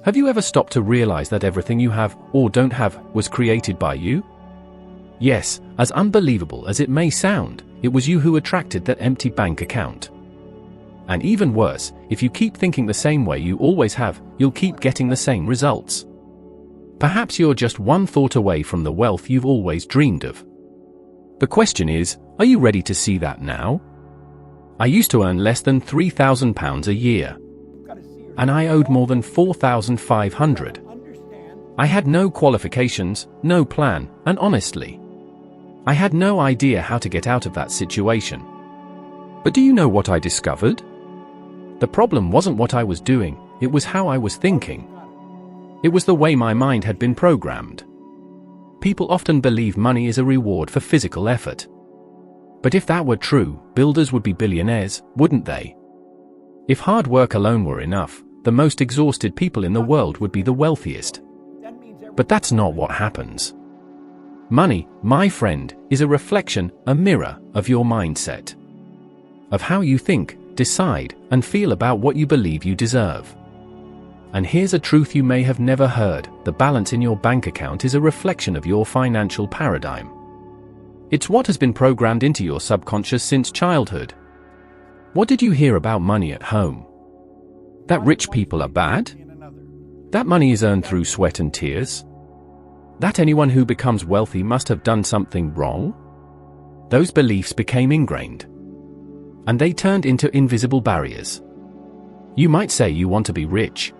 Have you ever stopped to realize that everything you have, or don't have, was created by you? Yes, as unbelievable as it may sound, it was you who attracted that empty bank account. And even worse, if you keep thinking the same way you always have, you'll keep getting the same results. Perhaps you're just one thought away from the wealth you've always dreamed of. The question is, are you ready to see that now? I used to earn less than £3,000 a year. And I owed more than £4,500. I had no qualifications, no plan, and honestly, I had no idea how to get out of that situation. But do you know what I discovered? The problem wasn't what I was doing, it was how I was thinking. It was the way my mind had been programmed. People often believe money is a reward for physical effort. But if that were true, builders would be billionaires, wouldn't they? If hard work alone were enough, the most exhausted people in the world would be the wealthiest. But that's not what happens. Money, my friend, is a reflection, a mirror, of your mindset. Of how you think, decide, and feel about what you believe you deserve. And here's a truth you may have never heard: the balance in your bank account is a reflection of your financial paradigm. It's what has been programmed into your subconscious since childhood. What did you hear about money at home? That rich people are bad? That money is earned through sweat and tears? That anyone who becomes wealthy must have done something wrong? Those beliefs became ingrained. And they turned into invisible barriers. You might say you want to be rich.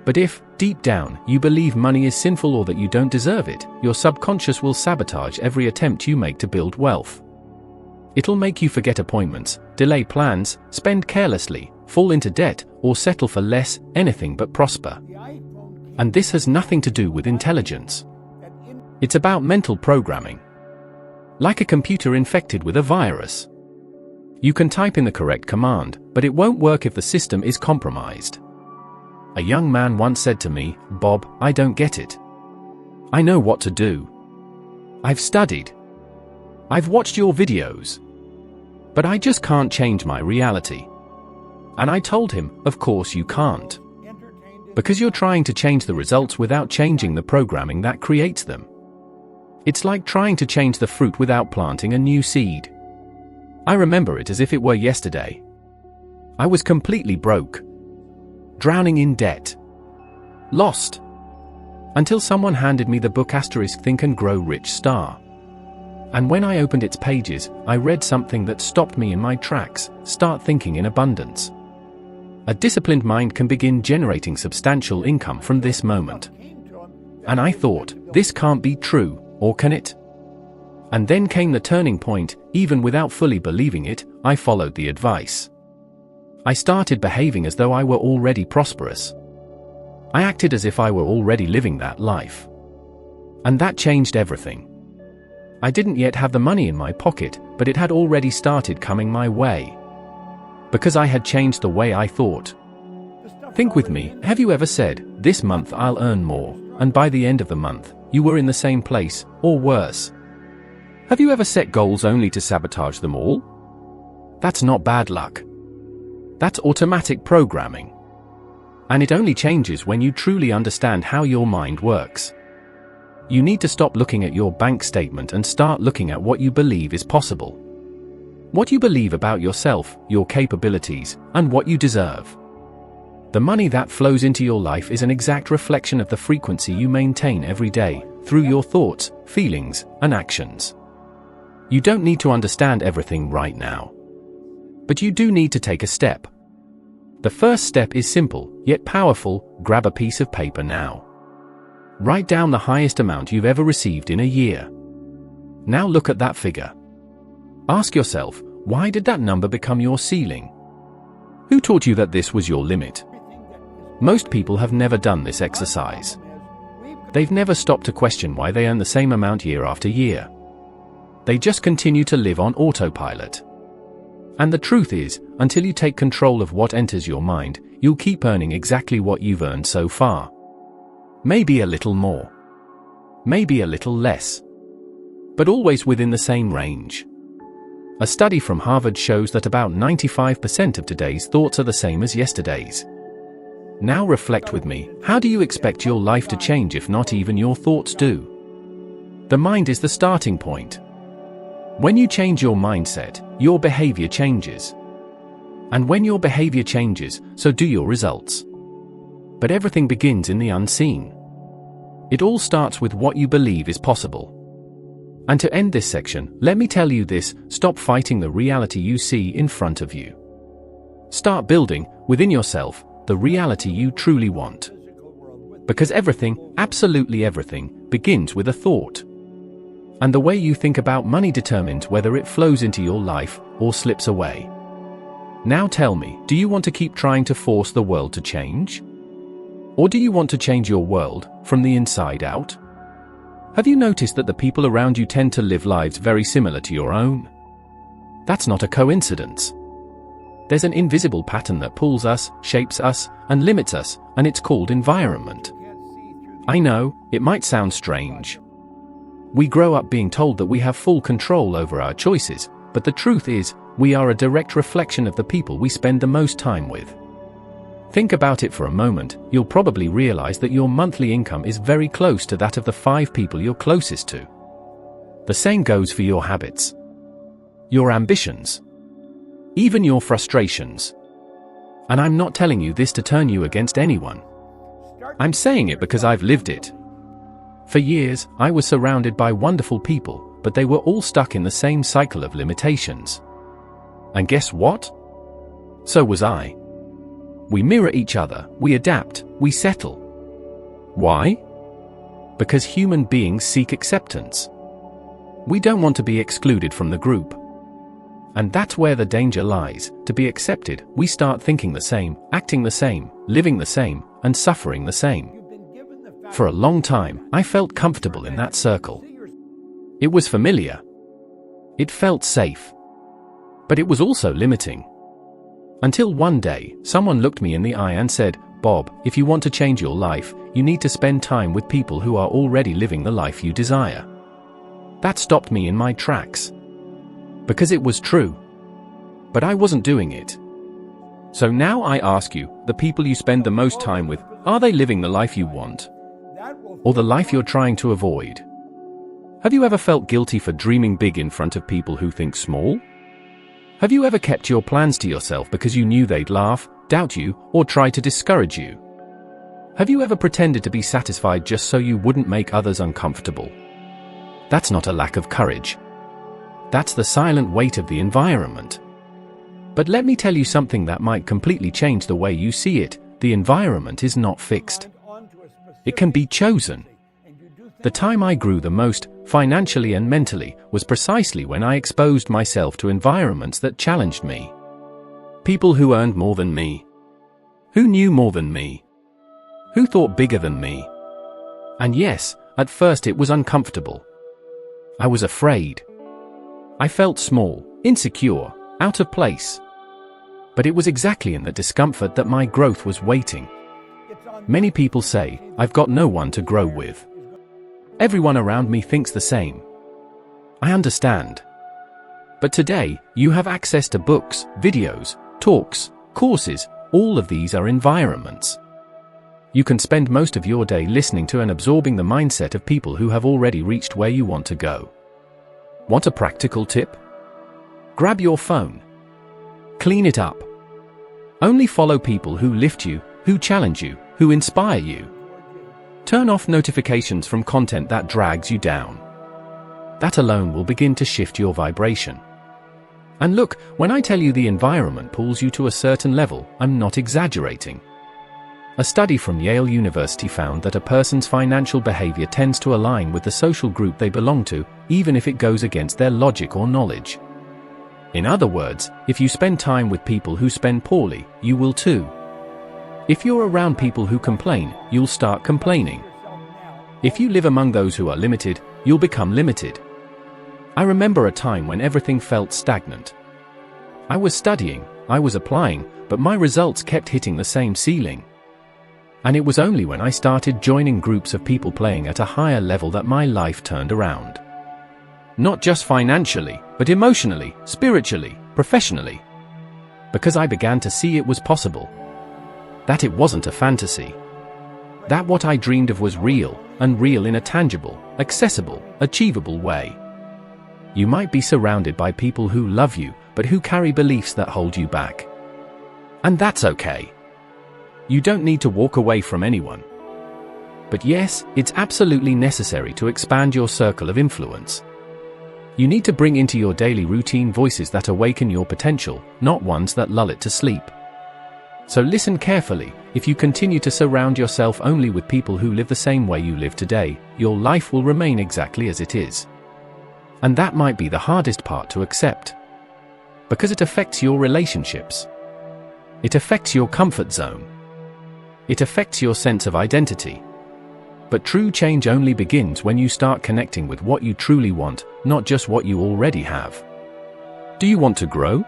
But if, deep down, you believe money is sinful or that you don't deserve it, your subconscious will sabotage every attempt you make to build wealth. It'll make you forget appointments, delay plans, spend carelessly, fall into debt, or settle for less, anything but prosper. And this has nothing to do with intelligence. It's about mental programming. Like a computer infected with a virus. You can type in the correct command, but it won't work if the system is compromised. A young man once said to me, "Bob, I don't get it. I know what to do. I've studied. I've watched your videos. But I just can't change my reality." And I told him, of course you can't. Because you're trying to change the results without changing the programming that creates them. It's like trying to change the fruit without planting a new seed. I remember it as if it were yesterday. I was completely broke. Drowning in debt. Lost. Until someone handed me the book *Think and Grow Rich* Star. And when I opened its pages, I read something that stopped me in my tracks: start thinking in abundance. A disciplined mind can begin generating substantial income from this moment. And I thought, this can't be true, or can it? And then came the turning point. Even without fully believing it, I followed the advice. I started behaving as though I were already prosperous. I acted as if I were already living that life. And that changed everything. I didn't yet have the money in my pocket, but it had already started coming my way. Because I had changed the way I thought. Think with me, have you ever said, "This month I'll earn more," and by the end of the month, you were in the same place, or worse? Have you ever set goals only to sabotage them all? That's not bad luck. That's automatic programming. And it only changes when you truly understand how your mind works. You need to stop looking at your bank statement and start looking at what you believe is possible. What you believe about yourself, your capabilities, and what you deserve. The money that flows into your life is an exact reflection of the frequency you maintain every day, through your thoughts, feelings, and actions. You don't need to understand everything right now. But you do need to take a step. The first step is simple, yet powerful: grab a piece of paper now. Write down the highest amount you've ever received in a year. Now look at that figure. Ask yourself, why did that number become your ceiling? Who taught you that this was your limit? Most people have never done this exercise. They've never stopped to question why they earn the same amount year after year. They just continue to live on autopilot. And the truth is, until you take control of what enters your mind, you'll keep earning exactly what you've earned so far. Maybe a little more. Maybe a little less. But always within the same range. A study from Harvard shows that about 95% of today's thoughts are the same as yesterday's. Now reflect with me, how do you expect your life to change if not even your thoughts do? The mind is the starting point. When you change your mindset, your behavior changes. And when your behavior changes, so do your results. But everything begins in the unseen. It all starts with what you believe is possible. And to end this section, let me tell you this: stop fighting the reality you see in front of you. Start building, within yourself, the reality you truly want. Because everything, absolutely everything, begins with a thought. And the way you think about money determines whether it flows into your life or slips away. Now tell me, do you want to keep trying to force the world to change? Or do you want to change your world from the inside out? Have you noticed that the people around you tend to live lives very similar to your own? That's not a coincidence. There's an invisible pattern that pulls us, shapes us, and limits us, and it's called environment. I know, it might sound strange. We grow up being told that we have full control over our choices, but the truth is, we are a direct reflection of the people we spend the most time with. Think about it for a moment. You'll probably realize that your monthly income is very close to that of the 5 people you're closest to. The same goes for your habits, your ambitions, even your frustrations. And I'm not telling you this to turn you against anyone. I'm saying it because I've lived it. For years, I was surrounded by wonderful people, but they were all stuck in the same cycle of limitations. And guess what? So was I. We mirror each other, we adapt, we settle. Why? Because human beings seek acceptance. We don't want to be excluded from the group. And that's where the danger lies. To be accepted, we start thinking the same, acting the same, living the same, and suffering the same. For a long time, I felt comfortable in that circle. It was familiar. It felt safe. But it was also limiting. Until one day, someone looked me in the eye and said, "Bob, if you want to change your life, you need to spend time with people who are already living the life you desire." That stopped me in my tracks. Because it was true. But I wasn't doing it. So now I ask you, the people you spend the most time with, are they living the life you want? Or the life you're trying to avoid? Have you ever felt guilty for dreaming big in front of people who think small? Have you ever kept your plans to yourself because you knew they'd laugh, doubt you, or try to discourage you? Have you ever pretended to be satisfied just so you wouldn't make others uncomfortable? That's not a lack of courage. That's the silent weight of the environment. But let me tell you something that might completely change the way you see it. The environment is not fixed. It can be chosen. The time I grew the most, financially and mentally, was precisely when I exposed myself to environments that challenged me. People who earned more than me. Who knew more than me. Who thought bigger than me. And yes, at first it was uncomfortable. I was afraid. I felt small, insecure, out of place. But it was exactly in the discomfort that my growth was waiting. Many people say, "I've got no one to grow with. Everyone around me thinks the same." I understand. But today, you have access to books, videos, talks, courses. All of these are environments. You can spend most of your day listening to and absorbing the mindset of people who have already reached where you want to go. Want a practical tip? Grab your phone. Clean it up. Only follow people who lift you, who challenge you, who inspire you. Turn off notifications from content that drags you down. That alone will begin to shift your vibration. And look, when I tell you the environment pulls you to a certain level, I'm not exaggerating. A study from Yale University found that a person's financial behavior tends to align with the social group they belong to, even if it goes against their logic or knowledge. In other words, if you spend time with people who spend poorly, you will too. If you're around people who complain, you'll start complaining. If you live among those who are limited, you'll become limited. I remember a time when everything felt stagnant. I was studying, I was applying, but my results kept hitting the same ceiling. And it was only when I started joining groups of people playing at a higher level that my life turned around. Not just financially, but emotionally, spiritually, professionally. Because I began to see it was possible. That it wasn't a fantasy. That what I dreamed of was real, and real in a tangible, accessible, achievable way. You might be surrounded by people who love you, but who carry beliefs that hold you back. And that's okay. You don't need to walk away from anyone. But yes, it's absolutely necessary to expand your circle of influence. You need to bring into your daily routine voices that awaken your potential, not ones that lull it to sleep. So listen carefully. If you continue to surround yourself only with people who live the same way you live today, your life will remain exactly as it is. And that might be the hardest part to accept. Because it affects your relationships. It affects your comfort zone. It affects your sense of identity. But true change only begins when you start connecting with what you truly want, not just what you already have. Do you want to grow?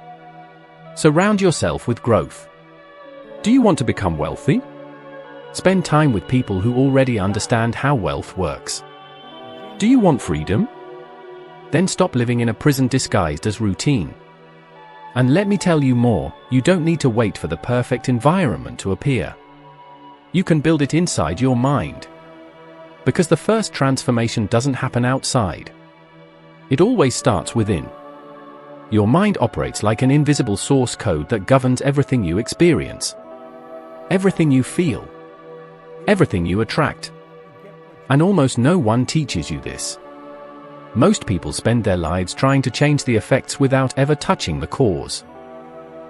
Surround yourself with growth. Do you want to become wealthy? Spend time with people who already understand how wealth works. Do you want freedom? Then stop living in a prison disguised as routine. And let me tell you more, you don't need to wait for the perfect environment to appear. You can build it inside your mind. Because the first transformation doesn't happen outside. It always starts within. Your mind operates like an invisible source code that governs everything you experience. Everything you feel. Everything you attract. And almost no one teaches you this. Most people spend their lives trying to change the effects without ever touching the cause.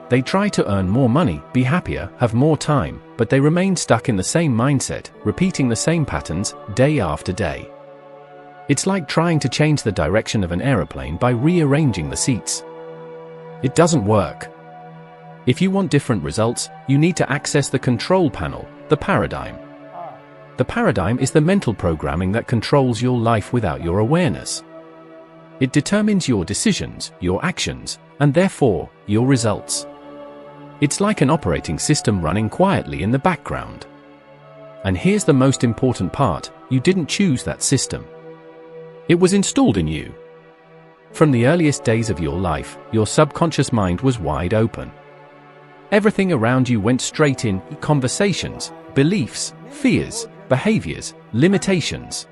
They try to earn more money, be happier, have more time, but they remain stuck in the same mindset, repeating the same patterns, day after day. It's like trying to change the direction of an aeroplane by rearranging the seats. It doesn't work. If you want different results, you need to access the control panel, the paradigm. The paradigm is the mental programming that controls your life without your awareness. It determines your decisions, your actions, and therefore, your results. It's like an operating system running quietly in the background. And here's the most important part, you didn't choose that system. It was installed in you. From the earliest days of your life, your subconscious mind was wide open. Everything around you went straight in, conversations, beliefs, fears, behaviors, limitations.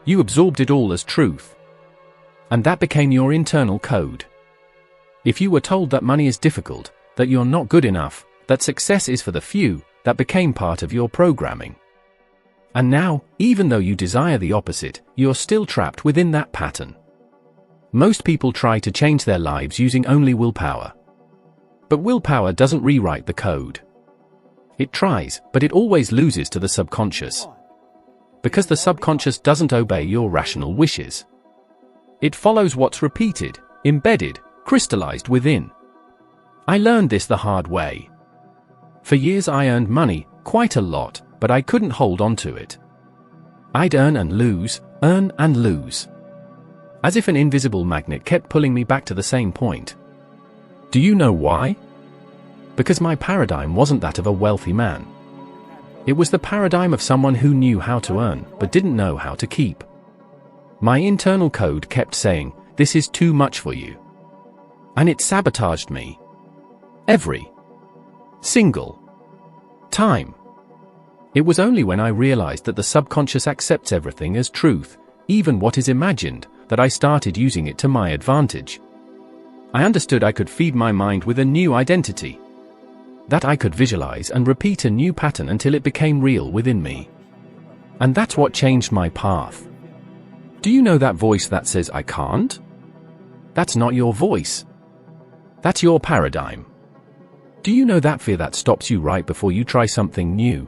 You absorbed it all as truth. And that became your internal code. If you were told that money is difficult, that you're not good enough, that success is for the few, that became part of your programming. And now, even though you desire the opposite, you're still trapped within that pattern. Most people try to change their lives using only willpower. But willpower doesn't rewrite the code. It tries, but it always loses to the subconscious. Because the subconscious doesn't obey your rational wishes. It follows what's repeated, embedded, crystallized within. I learned this the hard way. For years I earned money, quite a lot, but I couldn't hold on to it. I'd earn and lose, as if an invisible magnet kept pulling me back to the same point. Do you know why? Because my paradigm wasn't that of a wealthy man. It was the paradigm of someone who knew how to earn, but didn't know how to keep. My internal code kept saying, "This is too much for you." And it sabotaged me. Every single time. It was only when I realized that the subconscious accepts everything as truth, even what is imagined, that I started using it to my advantage. I understood I could feed my mind with a new identity. That I could visualize and repeat a new pattern until it became real within me. And that's what changed my path. Do you know that voice that says I can't? That's not your voice. That's your paradigm. Do you know that fear that stops you right before you try something new?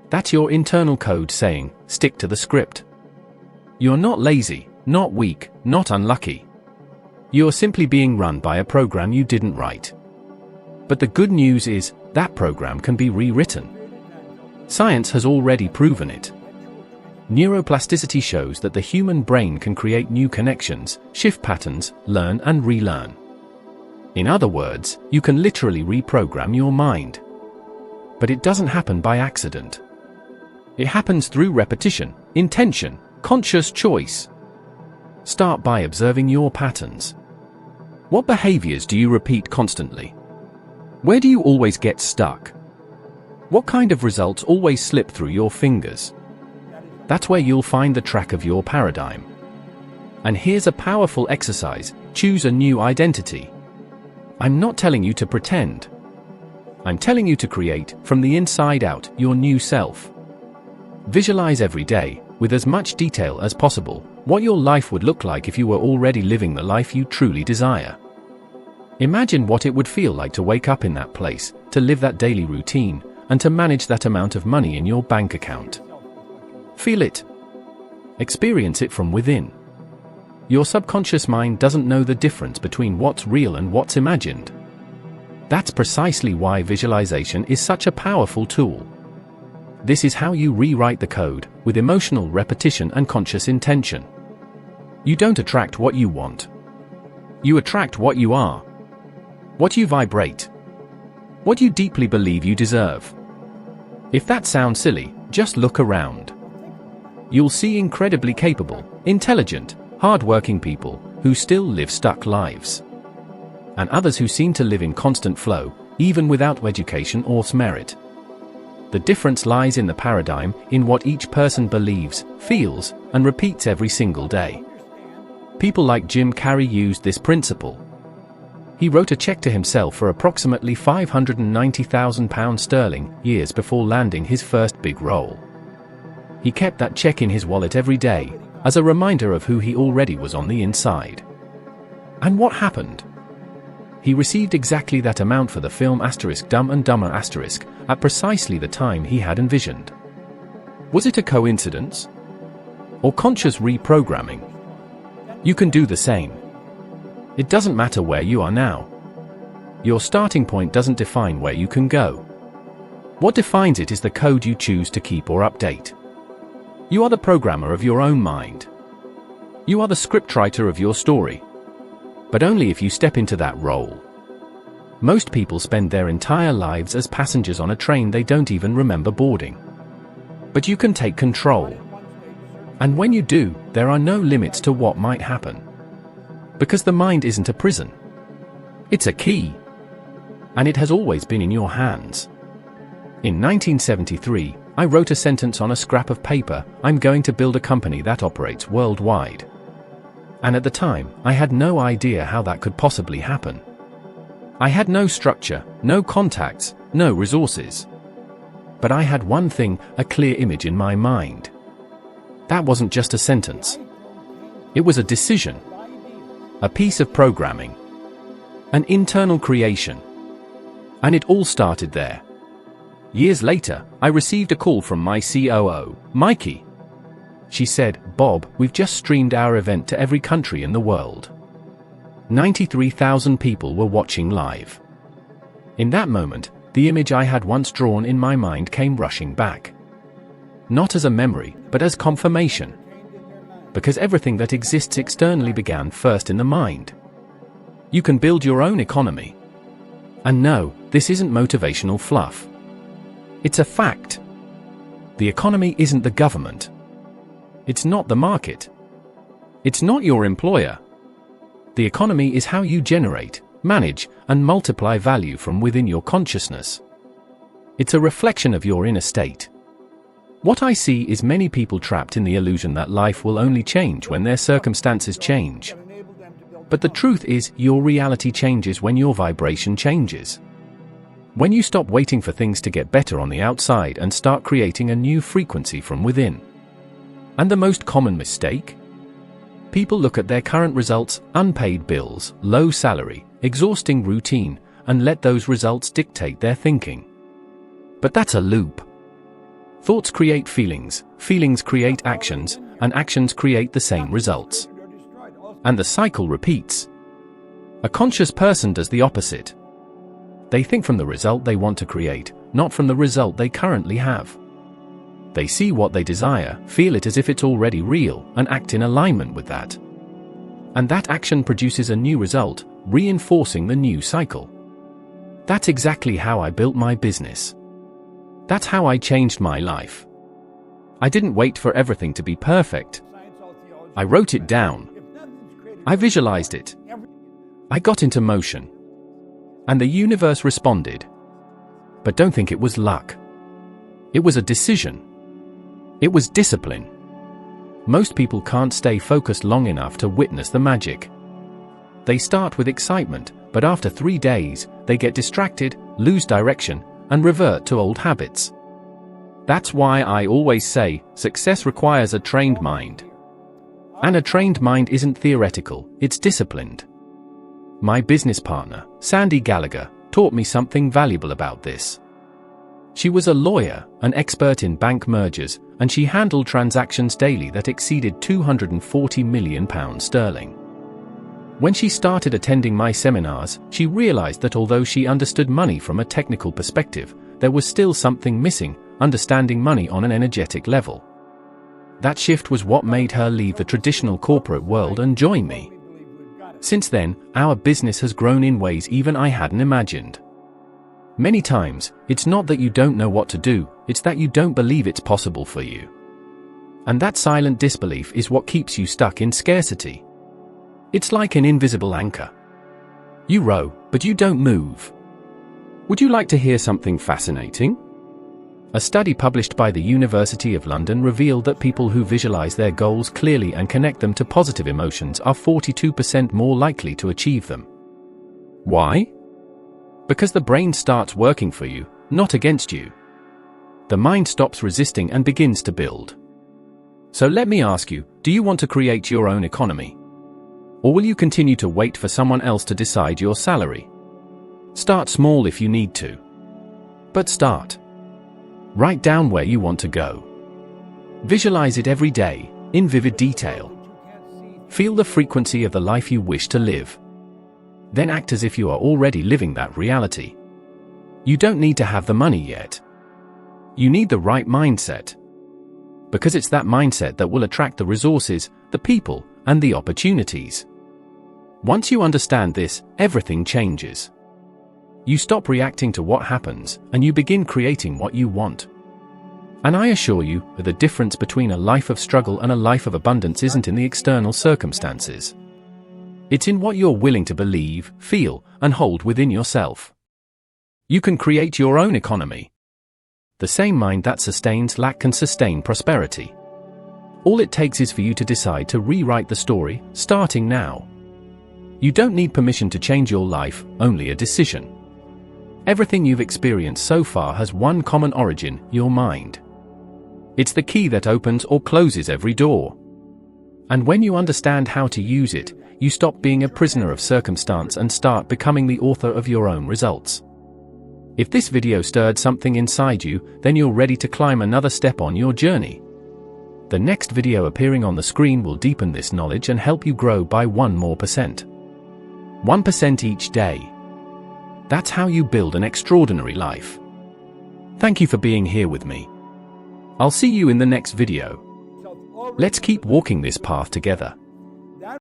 That's your internal code saying, stick to the script. You're not lazy, not weak, not unlucky. You're simply being run by a program you didn't write. But the good news is, that program can be rewritten. Science has already proven it. Neuroplasticity shows that the human brain can create new connections, shift patterns, learn and relearn. In other words, you can literally reprogram your mind. But it doesn't happen by accident. It happens through repetition, intention, conscious choice. Start by observing your patterns. What behaviors do you repeat constantly? Where do you always get stuck? What kind of results always slip through your fingers? That's where you'll find the track of your paradigm. And here's a powerful exercise: choose a new identity. I'm not telling you to pretend. I'm telling you to create, from the inside out, your new self. Visualize every day, with as much detail as possible, what your life would look like if you were already living the life you truly desire. Imagine what it would feel like to wake up in that place, to live that daily routine, and to manage that amount of money in your bank account. Feel it. Experience it from within. Your subconscious mind doesn't know the difference between what's real and what's imagined. That's precisely why visualization is such a powerful tool. This is how you rewrite the code, with emotional repetition and conscious intention. You don't attract what you want. You attract what you are. What you vibrate. What you deeply believe you deserve. If that sounds silly, just look around. You'll see incredibly capable, intelligent, hard-working people who still live stuck lives. And others who seem to live in constant flow, even without education or merit. The difference lies in the paradigm, in what each person believes, feels, and repeats every single day. People like Jim Carrey used this principle. He wrote a check to himself for approximately £590,000 sterling years before landing his first big role. He kept that check in his wallet every day, as a reminder of who he already was on the inside. And what happened? He received exactly that amount for the film Dumb and Dumber at precisely the time he had envisioned. Was it a coincidence? Or conscious reprogramming? You can do the same. It doesn't matter where you are now. Your starting point doesn't define where you can go. What defines it is the code you choose to keep or update. You are the programmer of your own mind. You are the scriptwriter of your story. But only if you step into that role. Most people spend their entire lives as passengers on a train they don't even remember boarding. But you can take control. And when you do, there are no limits to what might happen. Because the mind isn't a prison. It's a key. And it has always been in your hands. In 1973, I wrote a sentence on a scrap of paper: I'm going to build a company that operates worldwide. And at the time, I had no idea how that could possibly happen. I had no structure, no contacts, no resources. But I had one thing, a clear image in my mind. That wasn't just a sentence. It was a decision. A piece of programming. An internal creation. And it all started there. Years later, I received a call from my COO, Mikey. She said, "Bob, we've just streamed our event to every country in the world. 93,000 people were watching live." In that moment, the image I had once drawn in my mind came rushing back. Not as a memory, but as confirmation. Because everything that exists externally began first in the mind. You can build your own economy. And no, this isn't motivational fluff. It's a fact. The economy isn't the government. It's not the market. It's not your employer. The economy is how you generate, manage, and multiply value from within your consciousness. It's a reflection of your inner state. What I see is many people trapped in the illusion that life will only change when their circumstances change. But the truth is, your reality changes when your vibration changes. When you stop waiting for things to get better on the outside and start creating a new frequency from within. And the most common mistake? People look at their current results, unpaid bills, low salary, exhausting routine, and let those results dictate their thinking. But that's a loop. Thoughts create feelings, feelings create actions, and actions create the same results. And the cycle repeats. A conscious person does the opposite. They think from the result they want to create, not from the result they currently have. They see what they desire, feel it as if it's already real, and act in alignment with that. And that action produces a new result, reinforcing the new cycle. That's exactly how I built my business. That's how I changed my life. I didn't wait for everything to be perfect. I wrote it down. I visualized it. I got into motion. And the universe responded. But don't think it was luck. It was a decision. It was discipline. Most people can't stay focused long enough to witness the magic. They start with excitement, but after 3 days, they get distracted, lose direction, and revert to old habits. That's why I always say, success requires a trained mind. And a trained mind isn't theoretical, it's disciplined. My business partner, Sandy Gallagher, taught me something valuable about this. She was a lawyer, an expert in bank mergers, and she handled transactions daily that exceeded £240 million. When she started attending my seminars, she realized that although she understood money from a technical perspective, there was still something missing: understanding money on an energetic level. That shift was what made her leave the traditional corporate world and join me. Since then, our business has grown in ways even I hadn't imagined. Many times, it's not that you don't know what to do, it's that you don't believe it's possible for you. And that silent disbelief is what keeps you stuck in scarcity. It's like an invisible anchor. You row, but you don't move. Would you like to hear something fascinating? A study published by the University of London revealed that people who visualize their goals clearly and connect them to positive emotions are 42% more likely to achieve them. Why? Because the brain starts working for you, not against you. The mind stops resisting and begins to build. So let me ask you, do you want to create your own economy? Or will you continue to wait for someone else to decide your salary? Start small if you need to. But start. Write down where you want to go. Visualize it every day, in vivid detail. Feel the frequency of the life you wish to live. Then act as if you are already living that reality. You don't need to have the money yet. You need the right mindset. Because it's that mindset that will attract the resources, the people, and the opportunities. Once you understand this, everything changes. You stop reacting to what happens, and you begin creating what you want. And I assure you, the difference between a life of struggle and a life of abundance isn't in the external circumstances. It's in what you're willing to believe, feel, and hold within yourself. You can create your own economy. The same mind that sustains lack can sustain prosperity. All it takes is for you to decide to rewrite the story, starting now. You don't need permission to change your life, only a decision. Everything you've experienced so far has one common origin: your mind. It's the key that opens or closes every door. And when you understand how to use it, you stop being a prisoner of circumstance and start becoming the author of your own results. If this video stirred something inside you, then you're ready to climb another step on your journey. The next video appearing on the screen will deepen this knowledge and help you grow by 1%. 1% each day. That's how you build an extraordinary life. Thank you for being here with me. I'll see you in the next video. Let's keep walking this path together.